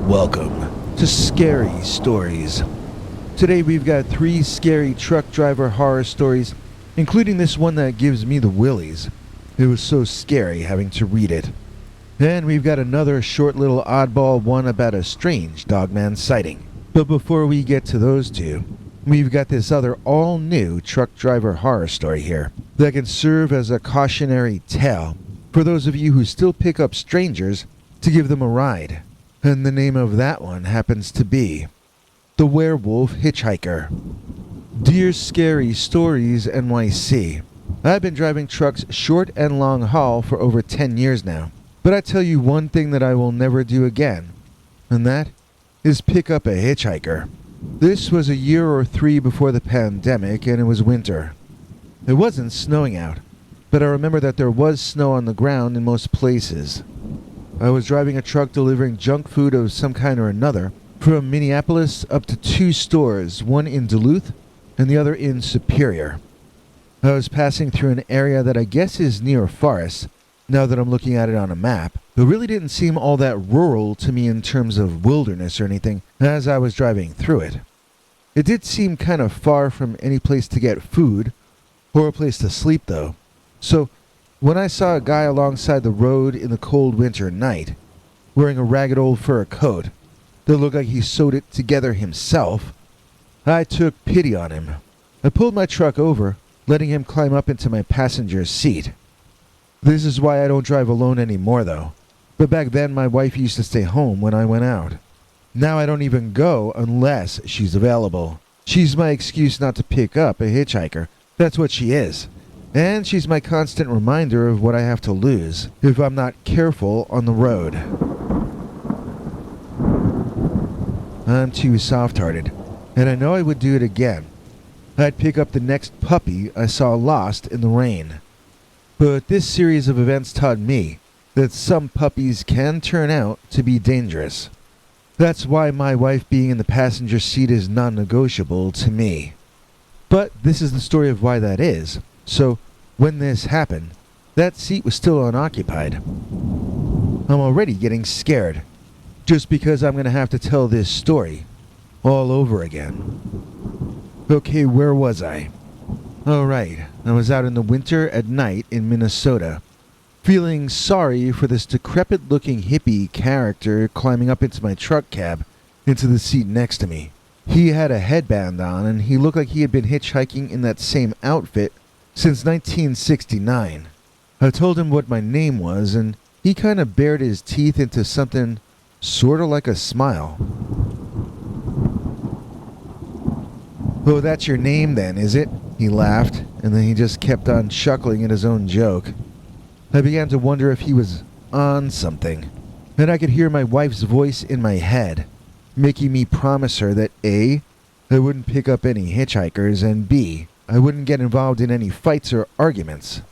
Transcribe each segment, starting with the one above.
Welcome to Scary Stories. Today we've got 3 scary truck driver horror stories, including this one that gives me the willies. It was so scary having to read it. And we've got another short little oddball one about a strange dogman sighting. But before we get to those two, we've got this other all-new truck driver horror story here that can serve as a cautionary tale for those of you who still pick up strangers to give them a ride. And the name of that one happens to be The Werewolf Hitchhiker. Dear Scary Stories NYC, I've been driving trucks short and long haul for over 10 years now. But I tell you one thing that I will never do again, and that is pick up a hitchhiker. This was a year or 3 before the pandemic, and it was winter. It wasn't snowing out, but I remember that there was snow on the ground in most places. I was driving a truck delivering junk food of some kind or another from Minneapolis up to 2 stores, one in Duluth and the other in Superior. I was passing through an area that I guess is near a forest, now that I'm looking at it on a map, but really didn't seem all that rural to me in terms of wilderness or anything as I was driving through it. It did seem kind of far from any place to get food or a place to sleep though, so when I saw a guy alongside the road in the cold winter night, wearing a ragged old fur coat that looked like he sewed it together himself, I took pity on him. I pulled my truck over, letting him climb up into my passenger's seat. This is why I don't drive alone anymore though, but back then my wife used to stay home when I went out. Now I don't even go unless she's available. She's my excuse not to pick up a hitchhiker. That's what she is. And she's my constant reminder of what I have to lose if I'm not careful on the road. I'm too soft-hearted, and I know I would do it again. I'd pick up the next puppy I saw lost in the rain. But this series of events taught me that some puppies can turn out to be dangerous. That's why my wife being in the passenger seat is non-negotiable to me. But this is the story of why that is. So, when this happened, that seat was still unoccupied. I'm already getting scared, just because I'm going to have to tell this story all over again. Okay, where was I? Oh right, I was out in the winter at night in Minnesota, feeling sorry for this decrepit-looking hippie character climbing up into my truck cab, into the seat next to me. He had a headband on, and he looked like he had been hitchhiking in that same outfit since 1969. I told him what my name was, and he kind of bared his teeth into something sort of like a smile. "Oh, that's your name then, is it?" He laughed, and then he just kept on chuckling at his own joke. I began to wonder if he was on something, and I could hear my wife's voice in my head, making me promise her that A, I wouldn't pick up any hitchhikers, and B, I wouldn't get involved in any fights or arguments.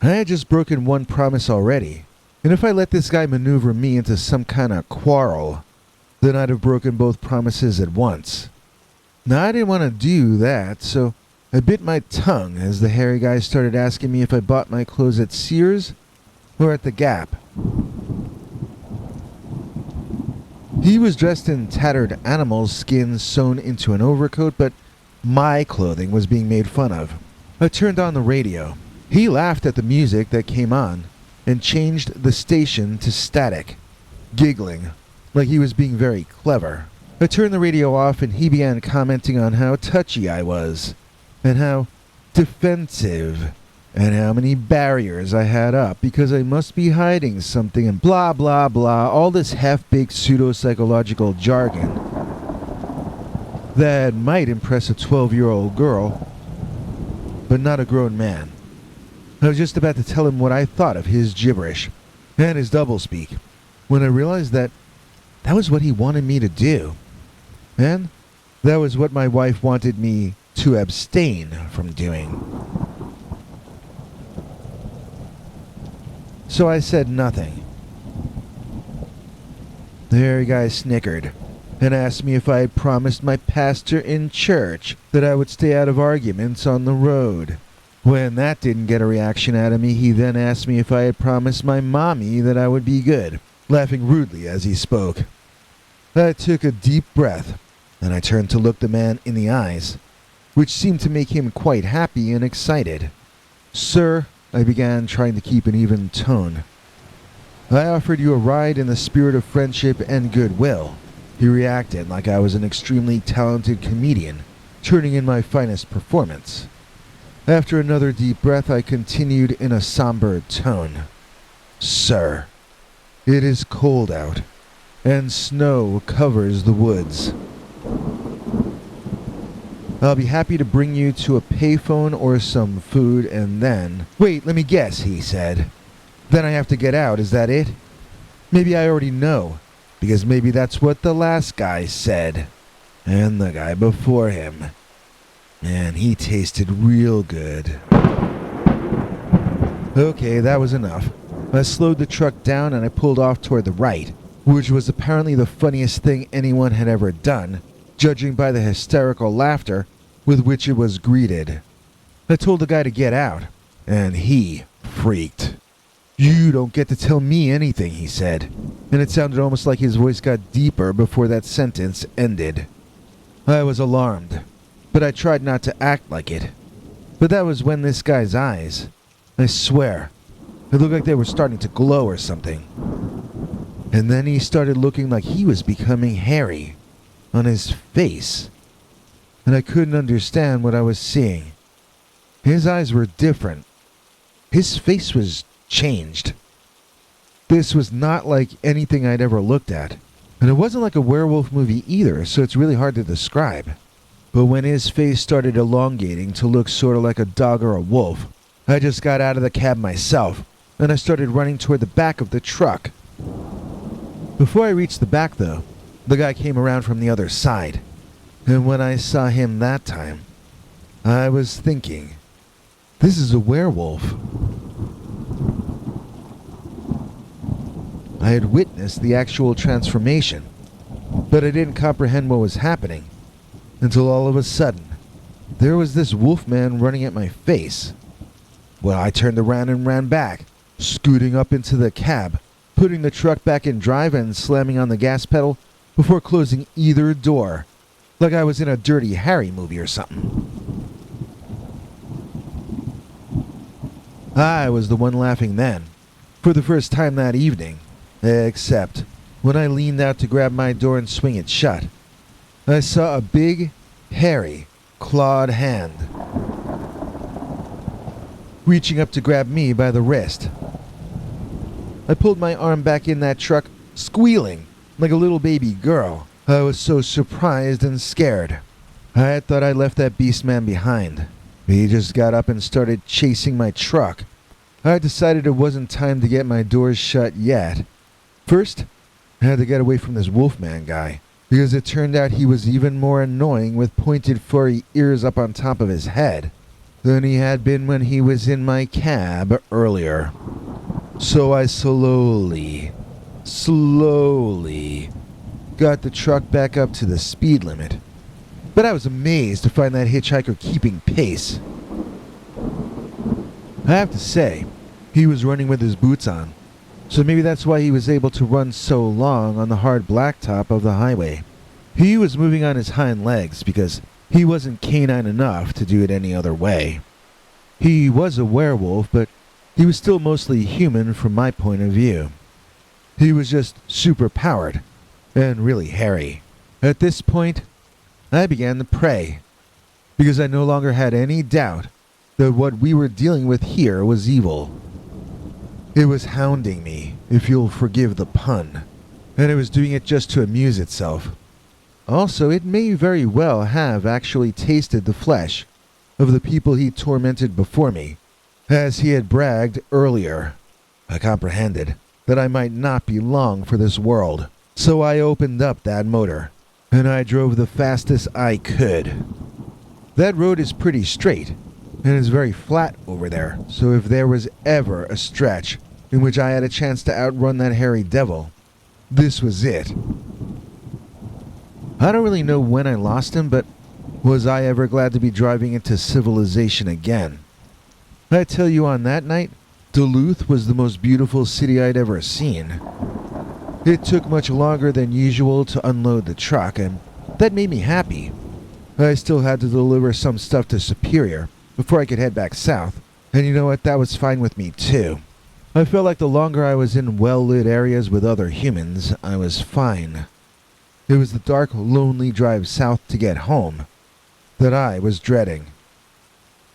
I had just broken one promise already, and if I let this guy maneuver me into some kind of quarrel, then I'd have broken both promises at once. Now I didn't want to do that, so I bit my tongue as the hairy guy started asking me if I bought my clothes at Sears or at the Gap. He was dressed in tattered animal skin sewn into an overcoat, but my clothing was being made fun of. I turned on the radio. He laughed at the music that came on and changed the station to static, giggling like he was being very clever. I turned the radio off and he began commenting on how touchy I was, and how defensive, and how many barriers I had up because I must be hiding something, and blah blah blah, all this half-baked pseudo-psychological jargon that might impress a 12-year-old girl, but not a grown man. I was just about to tell him what I thought of his gibberish and his doublespeak when I realized that was what he wanted me to do. And that was what my wife wanted me to abstain from doing. So I said nothing. The hairy guy snickered and asked me if I had promised my pastor in church that I would stay out of arguments on the road. When that didn't get a reaction out of me, he then asked me if I had promised my mommy that I would be good, laughing rudely as he spoke. I took a deep breath, and I turned to look the man in the eyes, which seemed to make him quite happy and excited. "Sir," I began, trying to keep an even tone, "I offered you a ride in the spirit of friendship and goodwill." He reacted like I was an extremely talented comedian, turning in my finest performance. After another deep breath, I continued in a somber tone. "Sir, it is cold out, and snow covers the woods. I'll be happy to bring you to a payphone or some food, and then—" "Wait, let me guess," he said. "Then I have to get out, is that it? Maybe I already know, because maybe that's what the last guy said. And the guy before him. Man, he tasted real good." Okay, that was enough. I slowed the truck down and I pulled off toward the right, which was apparently the funniest thing anyone had ever done, judging by the hysterical laughter with which it was greeted. I told the guy to get out, and he freaked. "You don't get to tell me anything," he said, and it sounded almost like his voice got deeper before that sentence ended. I was alarmed, but I tried not to act like it. But that was when this guy's eyes, I swear, it looked like they were starting to glow or something. And then he started looking like he was becoming hairy on his face, and I couldn't understand what I was seeing. His eyes were different. His face was changed. This was not like anything I'd ever looked at, and it wasn't like a werewolf movie either, so it's really hard to describe. But when his face started elongating to look sort of like a dog or a wolf, I just got out of the cab myself, and I started running toward the back of the truck. Before I reached the back, though, the guy came around from the other side, and when I saw him that time, I was thinking, this is a werewolf. I had witnessed the actual transformation, but I didn't comprehend what was happening until all of a sudden, there was this wolf man running at my face. Well, I turned around and ran back, scooting up into the cab, putting the truck back in drive and slamming on the gas pedal before closing either door, like I was in a Dirty Harry movie or something. I was the one laughing then, for the first time that evening, except when I leaned out to grab my door and swing it shut, I saw a big, hairy, clawed hand reaching up to grab me by the wrist. I pulled my arm back in that truck, squealing like a little baby girl. I was so surprised and scared. I had thought I left that beast man behind. He just got up and started chasing my truck. I decided it wasn't time to get my doors shut yet. First, I had to get away from this wolfman guy, because it turned out he was even more annoying with pointed furry ears up on top of his head than he had been when he was in my cab earlier. So I slowly got the truck back up to the speed limit. But I was amazed to find that hitchhiker keeping pace. I have to say, he was running with his boots on, so maybe that's why he was able to run so long on the hard blacktop of the highway. He was moving on his hind legs because he wasn't canine enough to do it any other way. He was a werewolf, but he was still mostly human from my point of view. He was just super powered and really hairy. At this point, I began to pray, because I no longer had any doubt that what we were dealing with here was evil. It was hounding me, if you'll forgive the pun, and it was doing it just to amuse itself. Also, it may very well have actually tasted the flesh of the people he tormented before me, as he had bragged earlier. I comprehended that I might not be long for this world, so I opened up that motor, and I drove the fastest I could. That road is pretty straight, and is very flat over there, so if there was ever a stretch in which I had a chance to outrun that hairy devil, this was it. I don't really know when I lost him, but was I ever glad to be driving into civilization again. I tell you, on that night, Duluth was the most beautiful city I'd ever seen. It took much longer than usual to unload the truck, and that made me happy. I still had to deliver some stuff to Superior before I could head back south, and you know what, that was fine with me too. I felt like the longer I was in well-lit areas with other humans, I was fine. It was the dark, lonely drive south to get home that I was dreading.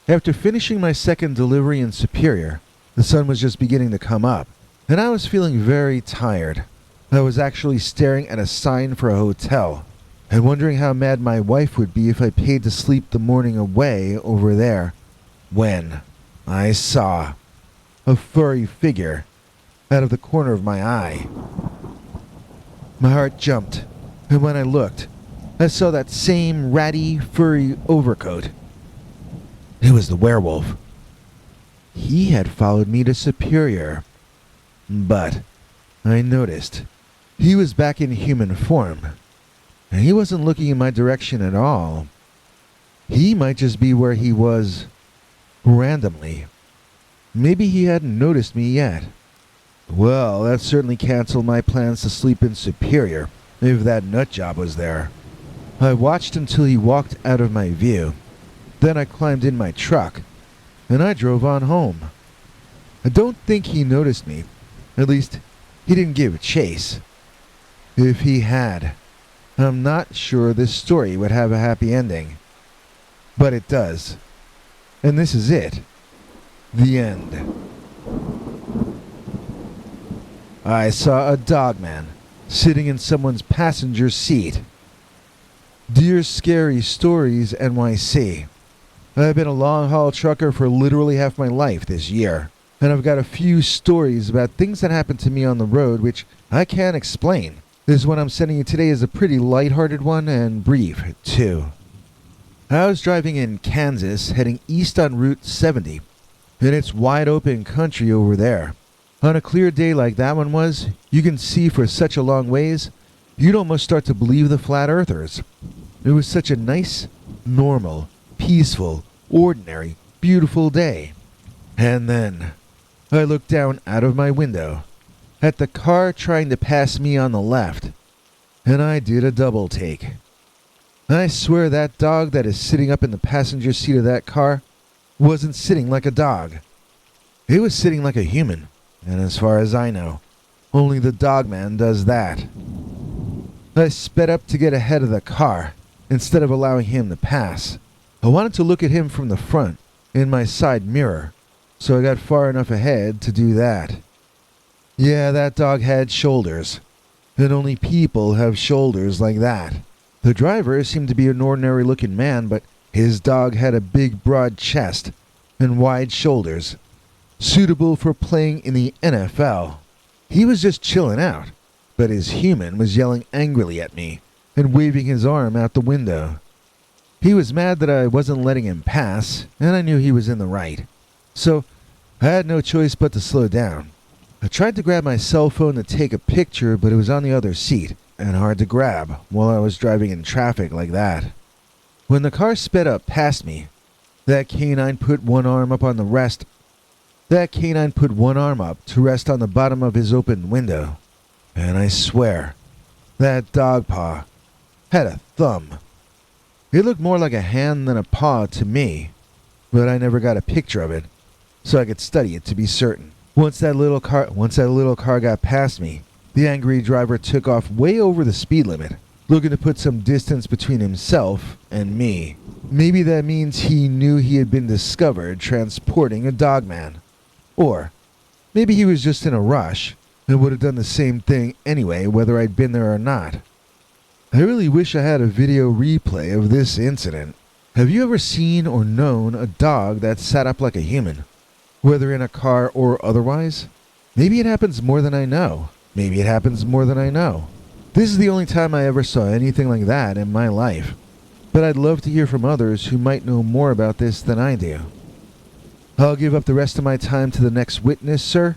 After finishing my second delivery in Superior, the sun was just beginning to come up, and I was feeling very tired. I was actually staring at a sign for a hotel, and wondering how mad my wife would be if I paid to sleep the morning away over there, when I saw a furry figure out of the corner of my eye. My heart jumped, and when I looked, I saw that same ratty, furry overcoat. It was the werewolf. He had followed me to Superior, but I noticed he was back in human form, and he wasn't looking in my direction at all. He might just be where he was randomly. Maybe he hadn't noticed me yet. Well, that certainly canceled my plans to sleep in Superior if that nutjob was there. I watched until he walked out of my view. Then I climbed in my truck, and I drove on home. I don't think he noticed me. At least, he didn't give chase. If he had, I'm not sure this story would have a happy ending. But it does. And this is it. The end. I saw a dogman sitting in someone's passenger seat. Dear Scary Stories NYC. I've been a long-haul trucker for literally half my life this year, and I've got a few stories about things that happened to me on the road which I can't explain. This one I'm sending you today is a pretty lighthearted one and brief, too. I was driving in Kansas, heading east on Route 70, and it's wide open country over there. On a clear day like that one was, you can see for such a long ways, you'd almost start to believe the flat earthers. It was such a nice, normal, peaceful, ordinary, beautiful day. And then I looked down out of my window at the car trying to pass me on the left, and I did a double take. I swear that dog that is sitting up in the passenger seat of that car wasn't sitting like a dog. It was sitting like a human, and as far as I know, only the dogman does that. I sped up to get ahead of the car instead of allowing him to pass. I wanted to look at him from the front in my side mirror, so I got far enough ahead to do that. Yeah, that dog had shoulders, and only people have shoulders like that. The driver seemed to be an ordinary-looking man, but his dog had a big, broad chest and wide shoulders, suitable for playing in the NFL. He was just chilling out, but his human was yelling angrily at me and waving his arm out the window. He was mad that I wasn't letting him pass, and I knew he was in the right. So I had no choice but to slow down. I tried to grab my cell phone to take a picture, but it was on the other seat, and hard to grab while I was driving in traffic like that. When the car sped up past me, that canine put one arm up to rest on the bottom of his open window, and I swear, that dog paw had a thumb. It looked more like a hand than a paw to me, but I never got a picture of it, so I could study it to be certain. Once that little car got past me, the angry driver took off way over the speed limit, looking to put some distance between himself and me. Maybe that means he knew he had been discovered transporting a dogman. Or maybe he was just in a rush and would have done the same thing anyway, whether I'd been there or not. I really wish I had a video replay of this incident. Have you ever seen or known a dog that sat up like a human, whether in a car or otherwise? Maybe it happens more than I know. Maybe it happens more than I know. This is the only time I ever saw anything like that in my life. But I'd love to hear from others who might know more about this than I do. I'll give up the rest of my time to the next witness, sir,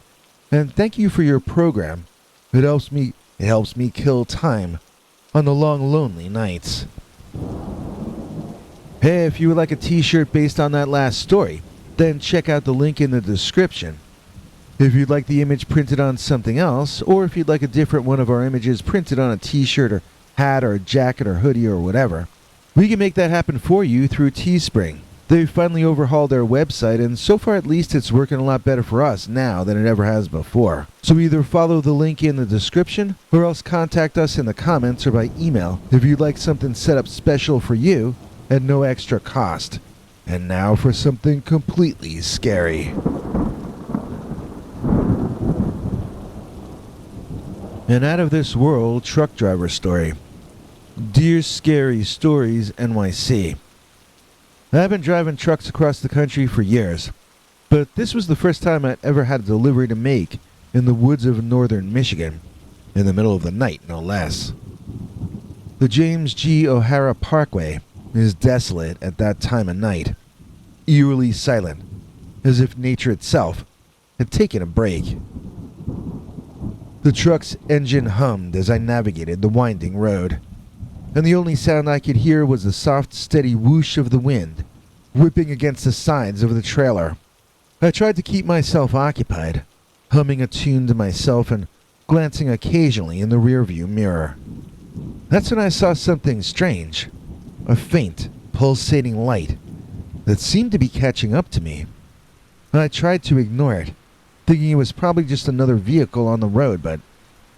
and thank you for your program. It helps me kill time on the long, lonely nights. Hey, if you would like a t-shirt based on that last story, then check out the link in the description. If you'd like the image printed on something else, or if you'd like a different one of our images printed on a t-shirt or hat or jacket or hoodie or whatever, we can make that happen for you through Teespring. They've finally overhauled their website, and so far at least it's working a lot better for us now than it ever has before. So either follow the link in the description, or else contact us in the comments or by email if you'd like something set up special for you at no extra cost. And now for something completely scary. An out-of-this-world truck driver story. Dear Scary Stories NYC. I've been driving trucks across the country for years, but this was the first time I'd ever had a delivery to make in the woods of northern Michigan, in the middle of the night, no less. The James G. O'Hara Parkway is desolate at that time of night, eerily silent, as if nature itself had taken a break. The truck's engine hummed as I navigated the winding road, and the only sound I could hear was the soft, steady whoosh of the wind whipping against the sides of the trailer. I tried to keep myself occupied, humming a tune to myself and glancing occasionally in the rearview mirror. That's when I saw something strange, a faint, pulsating light that seemed to be catching up to me. I tried to ignore it, thinking it was probably just another vehicle on the road, but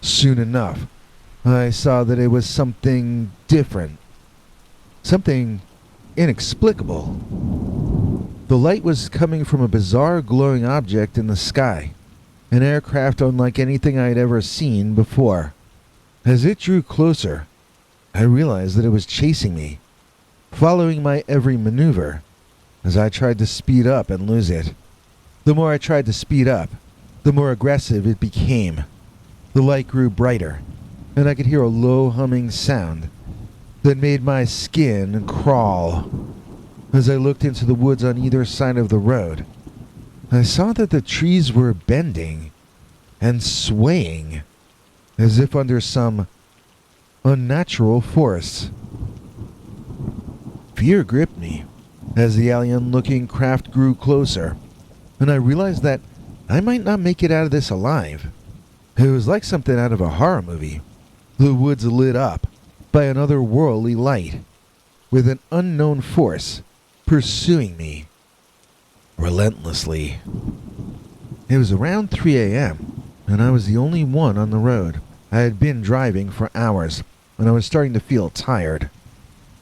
soon enough, I saw that it was something different. Something inexplicable. The light was coming from a bizarre glowing object in the sky, an aircraft unlike anything I had ever seen before. As it drew closer, I realized that it was chasing me, following my every maneuver as I tried to speed up and lose it. The more I tried to speed up, the more aggressive it became. The light grew brighter, and I could hear a low humming sound that made my skin crawl. As I looked into the woods on either side of the road, I saw that the trees were bending and swaying as if under some unnatural force. Fear gripped me as the alien-looking craft grew closer, and I realized that I might not make it out of this alive. It was like something out of a horror movie. The woods lit up by an otherworldly light, with an unknown force pursuing me relentlessly. It was around 3 a.m., and I was the only one on the road. I had been driving for hours, and I was starting to feel tired.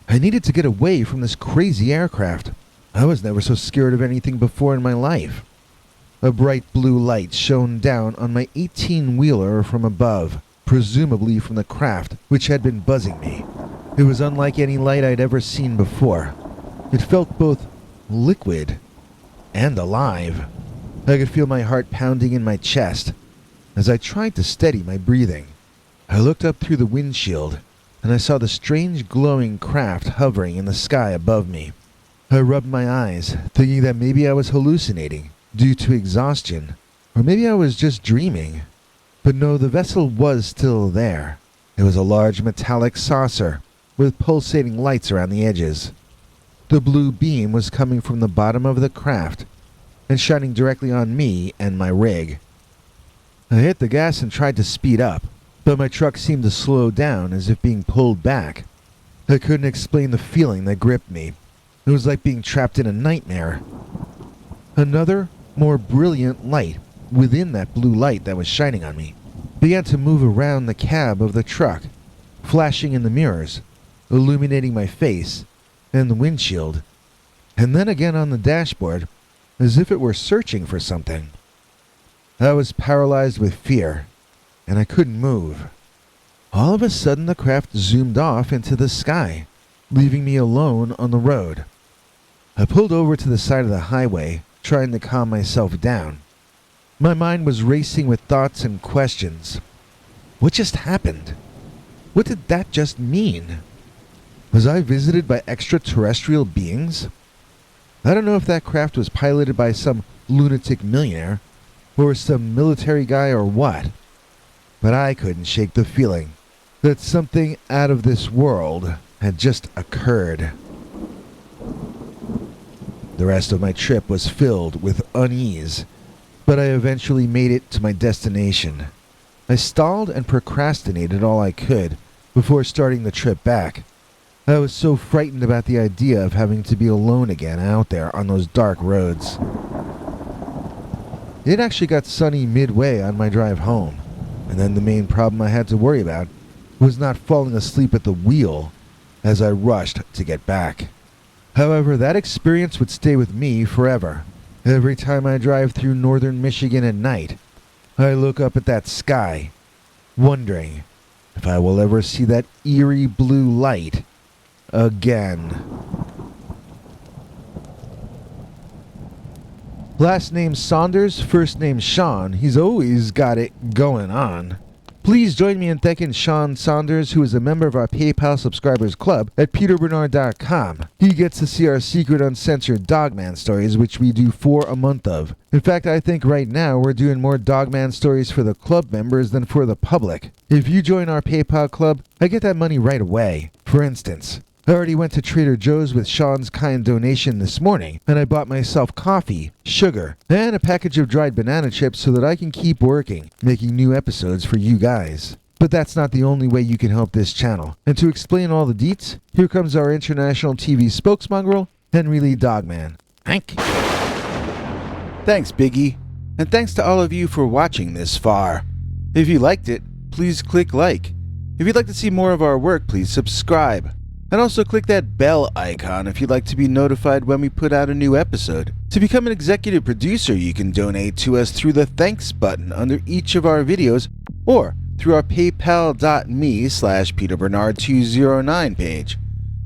I needed to get away from this crazy aircraft. I was never so scared of anything before in my life. A bright blue light shone down on my 18-wheeler from above, presumably from the craft which had been buzzing me. It was unlike any light I'd ever seen before. It felt both liquid and alive. I could feel my heart pounding in my chest as I tried to steady my breathing. I looked up through the windshield, and I saw the strange glowing craft hovering in the sky above me. I rubbed my eyes, thinking that maybe I was hallucinating due to exhaustion, or maybe I was just dreaming. But no, the vessel was still there. It was a large metallic saucer with pulsating lights around the edges. The blue beam was coming from the bottom of the craft and shining directly on me and my rig. I hit the gas and tried to speed up, but my truck seemed to slow down as if being pulled back. I couldn't explain the feeling that gripped me. It was like being trapped in a nightmare. Another, more brilliant light within that blue light that was shining on me began to move around the cab of the truck, flashing in the mirrors, illuminating my face and the windshield, and then again on the dashboard, as if it were searching for something. I was paralyzed with fear, and I couldn't move. All of a sudden, the craft zoomed off into the sky, leaving me alone on the road. I pulled over to the side of the highway, trying to calm myself down. My mind was racing with thoughts and questions. What just happened? What did that just mean? Was I visited by extraterrestrial beings? I don't know if that craft was piloted by some lunatic millionaire, or some military guy or what, but I couldn't shake the feeling that something out of this world had just occurred. The rest of my trip was filled with unease but I eventually made it to my destination. I stalled and procrastinated all I could before starting the trip back. I was so frightened about the idea of having to be alone again out there on those dark roads. It actually got sunny midway on my drive home, and then the main problem I had to worry about was not falling asleep at the wheel as I rushed to get back. However, that experience would stay with me forever. Every time I drive through northern Michigan at night, I look up at that sky, wondering if I will ever see that eerie blue light again. Last name Saunders, first name Sean. He's always got it going on. Please join me in thanking Sean Saunders, who is a member of our PayPal subscribers club at peterbernard.com. He gets to see our secret uncensored Dogman stories, which we do 4 a month of. In fact, I think right now we're doing more Dogman stories for the club members than for the public. If you join our PayPal club, I get that money right away. For instance, I already went to Trader Joe's with Sean's kind donation this morning, and I bought myself coffee, sugar, and a package of dried banana chips so that I can keep working, making new episodes for you guys. But that's not the only way you can help this channel. And to explain all the deets, here comes our international TV spokesmongrel, Henry Lee Dogman. Hank. Thanks, Biggie. And thanks to all of you for watching this far. If you liked it, please click like. If you'd like to see more of our work, please subscribe. And also click that bell icon if you'd like to be notified when we put out a new episode. To become an executive producer, you can donate to us through the thanks button under each of our videos or through our paypal.me/PeterBernard209 page.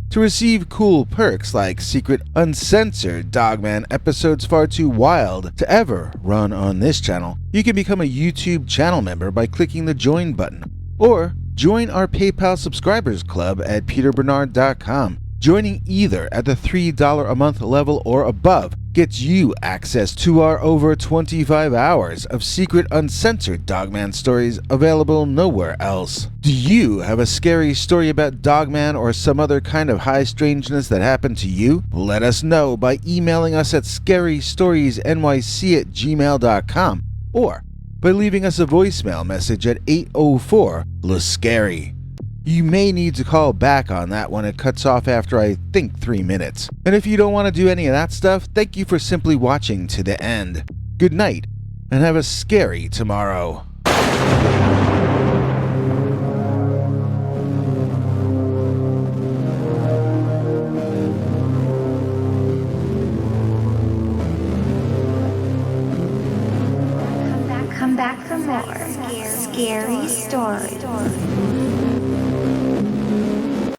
To receive cool perks like secret uncensored Dogman episodes far too wild to ever run on this channel, you can become a YouTube channel member by clicking the join button. Or join our PayPal subscribers club at peterbernard.com. Joining either at the $3 a month level or above gets you access to our over 25 hours of secret uncensored Dogman stories available nowhere else. Do you have a scary story about Dogman or some other kind of high strangeness that happened to you? Let us know by emailing us at scarystoriesnyc@gmail.com or by leaving us a voicemail message at 804-LA-SCARY. You may need to call back on that one. It cuts off after I think 3 minutes. And if you don't want to do any of that stuff, thank you for simply watching to the end. Good night, and have a scary tomorrow. Come back for more scary stories.